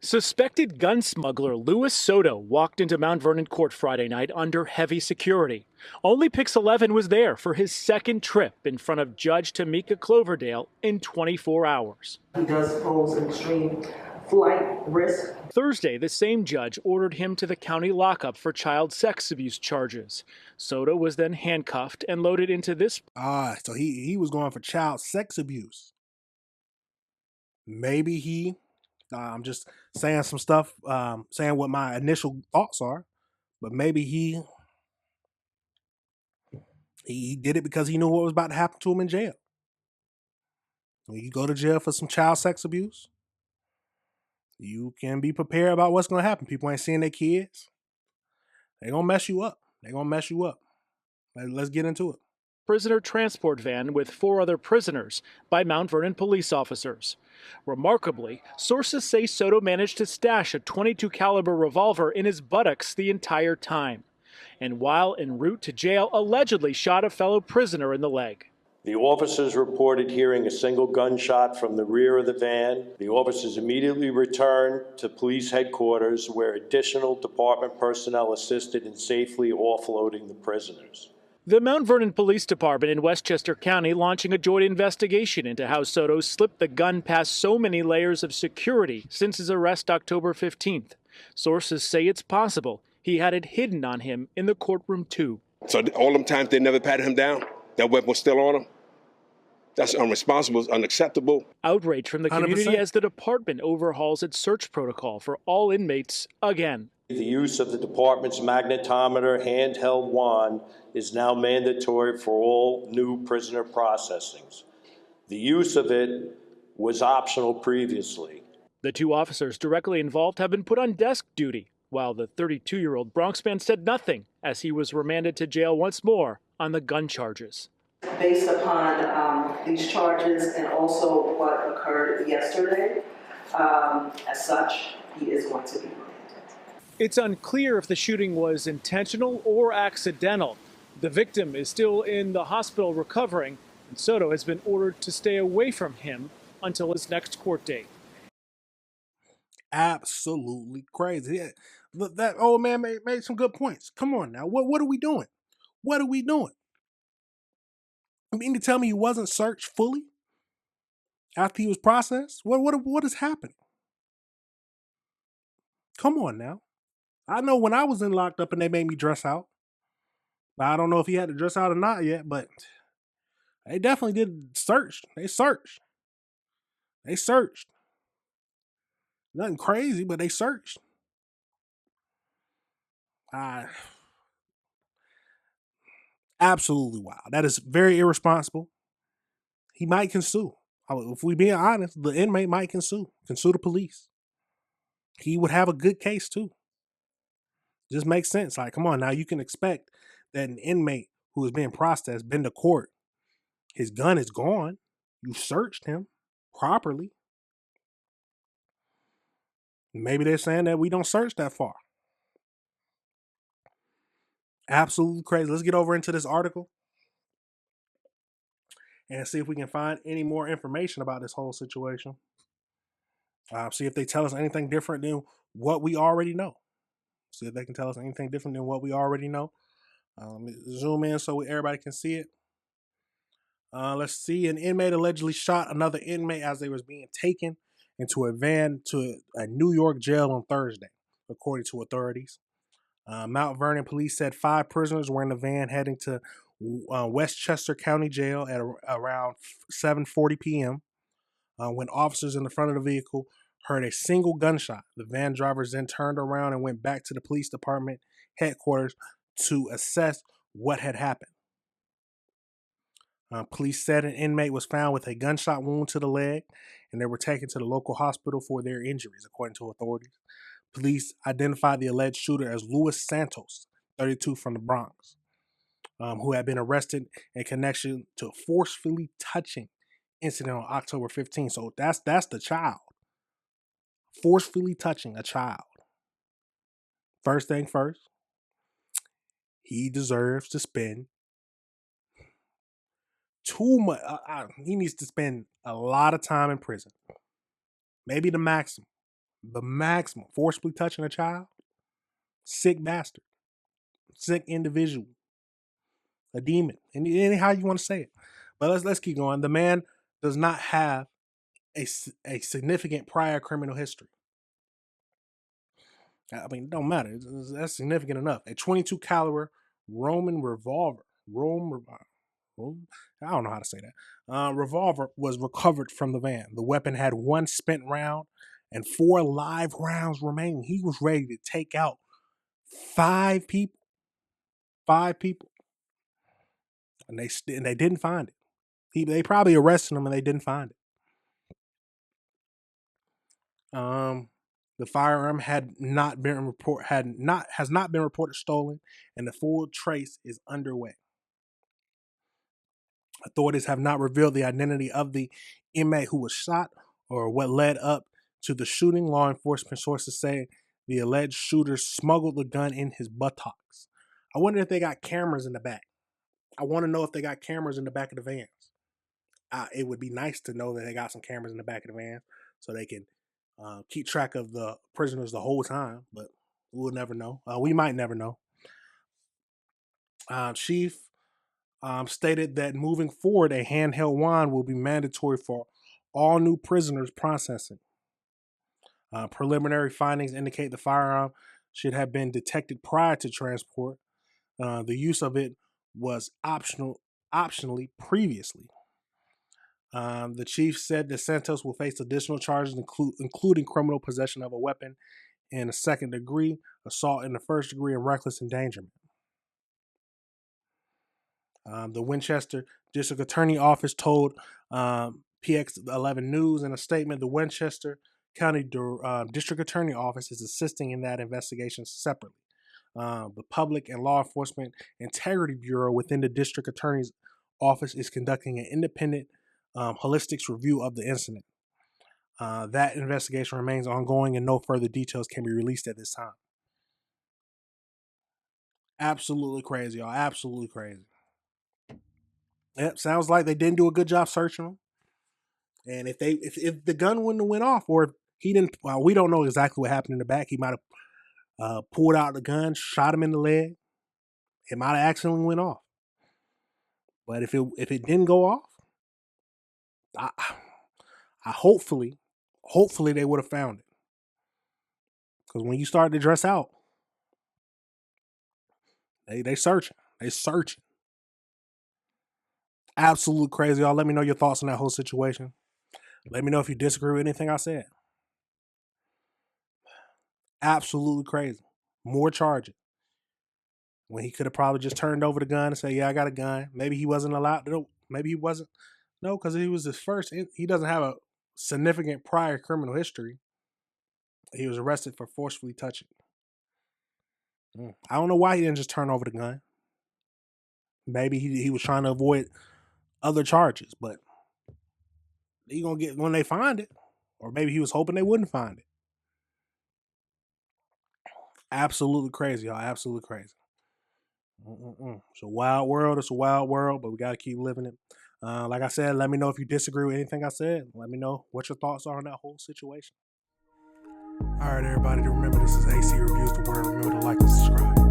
Suspected gun smuggler Louis Soto walked into Mount Vernon court Friday night under heavy security. Only Pix 11 was there for his second trip in front of Judge Tamika Cloverdale in 24 hours. He does pose an extreme flight risk. Thursday, the same judge ordered him to the county lockup for child sex abuse charges. Soto was then handcuffed and loaded into this. So he was going for child sex abuse. Maybe I'm just saying some stuff, saying what my initial thoughts are, but maybe he did it because he knew what was about to happen to him in jail. When you go to jail for some child sex abuse, you can be prepared about what's going to happen. People ain't seeing their kids. They're going to mess you up. Let's get into it. Prisoner transport van with 4 other prisoners by Mount Vernon police officers. Remarkably, sources say Soto managed to stash a .22 caliber revolver in his buttocks the entire time, and while en route to jail, allegedly shot a fellow prisoner in the leg. The officers reported hearing a single gunshot from the rear of the van. The officers immediately returned to police headquarters, where additional department personnel assisted in safely offloading the prisoners. The Mount Vernon Police Department in Westchester County launching a joint investigation into how Soto slipped the gun past so many layers of security since his arrest October 15th. Sources say it's possible he had it hidden on him in the courtroom too. So all them times they never patted him down, that weapon was still on him? That's unresponsible, it's unacceptable. Outrage from the community 100%. as the department overhauls its search protocol for all inmates again. The use of the department's magnetometer handheld wand is now mandatory for all new prisoner processings. The use of it was optional previously. The 2 officers directly involved have been put on desk duty, while the 32-year-old Bronx man said nothing as he was remanded to jail once more on the gun charges. Based upon these charges and also what occurred yesterday, as such, he is going to be remanded. It's unclear if the shooting was intentional or accidental. The victim is still in the hospital recovering, and Soto has been ordered to stay away from him until his next court date. Absolutely crazy. Yeah. Look, that old man made some good points. Come on now. What are we doing? What are we doing? You mean to tell me he wasn't searched fully after he was processed? What is happening? Come on now. I know when I was in locked up and they made me dress out. I don't know if he had to dress out or not yet, but they definitely did search. They searched. Nothing crazy, but they searched. Absolutely wild. That is very irresponsible. He might can sue. If we being honest, the inmate might can sue the police. He would have a good case too. Just makes sense. Like, come on now, you can expect that an inmate who is being processed, been to court, his gun is gone. You searched him properly. Maybe they're saying that we don't search that far. Absolutely crazy. Let's get over into this article and see if we can find any more information about this whole situation. See if they tell us anything different than what we already know. See if they can tell us anything different than what we already know. Zoom in so everybody can see it. Let's see. An inmate allegedly shot another inmate as they was being taken into a van to a New York jail on Thursday, according to authorities. Mount Vernon police said 5 prisoners were in the van heading to Westchester County Jail at around 7:40 p.m. When officers in the front of the vehicle heard a single gunshot. The van drivers then turned around and went back to the police department headquarters to assess what had happened. Police said an inmate was found with a gunshot wound to the leg, and they were taken to the local hospital for their injuries, according to authorities. Police identified the alleged shooter as Luis Santos, 32, from the Bronx, who had been arrested in connection to a forcefully touching incident on October 15th. So that's the child. Forcefully touching a child. First thing first, he deserves to spend too much. He needs to spend a lot of time in prison. Maybe the maximum. The maximum. Forcibly touching a child. Sick bastard. Sick individual. A demon. Anyhow you want to say it. But let's keep going. The man does not have a significant prior criminal history. I mean, it don't matter. That's significant enough. A 22 caliber Roman revolver. I don't know how to say that. Revolver was recovered from the van. The weapon had 1 spent round and 4 live rounds remaining. He was ready to take out 5 people. 5 people. And they didn't find it. They probably arrested him and they didn't find it. The firearm has not been reported stolen, and the full trace is underway. Authorities have not revealed the identity of the inmate who was shot or what led up to the shooting. Law enforcement sources say the alleged shooter smuggled the gun in his buttocks. I wonder if they got cameras in the back. I want to know if they got cameras in the back of the vans. It would be nice to know that they got some cameras in the back of the van so they can keep track of the prisoners the whole time, but we'll never know. We might never know. Chief stated that moving forward, a handheld wand will be mandatory for all new prisoners processing. Preliminary findings indicate the firearm should have been detected prior to transport. The use of it was optionally previously. The chief said that Santos will face additional charges, including criminal possession of a weapon in a 2nd degree, assault in the 1st degree, and reckless endangerment. The Winchester District Attorney Office told PX11 News in a statement the Winchester County District Attorney Office is assisting in that investigation separately. The Public and Law Enforcement Integrity Bureau within the District Attorney's Office is conducting an independent holistics review of the incident. That investigation remains ongoing and no further details can be released at this time. Absolutely crazy, y'all. Absolutely crazy. Yep, sounds like they didn't do a good job searching him. And if the gun wouldn't have went off, or if he didn't, well, we don't know exactly what happened in the back. He might have pulled out the gun, shot him in the leg. It might have accidentally went off. But if it didn't go off, I hopefully they would have found it. Because when you start to dress out, they searching. They searching. Absolute crazy, y'all. Let me know your thoughts on that whole situation. Let me know if you disagree with anything I said. Absolutely crazy. More charges. When he could have probably just turned over the gun and said, yeah, I got a gun. Maybe he wasn't allowed to. Maybe he wasn't. No, because he was his first. He doesn't have a significant prior criminal history. He was arrested for forcefully touching. I don't know why he didn't just turn over the gun. Maybe he was trying to avoid other charges, but he gonna get when they find it. Or maybe he was hoping they wouldn't find it. Absolutely crazy, y'all. Absolutely crazy. It's a wild world. It's a wild world, but we got to keep living it. Like I said, let me know if you disagree with anything I said. Let me know what your thoughts are on that whole situation. All right, everybody. Remember, this is AC Reviews the Word. Remember to like and subscribe.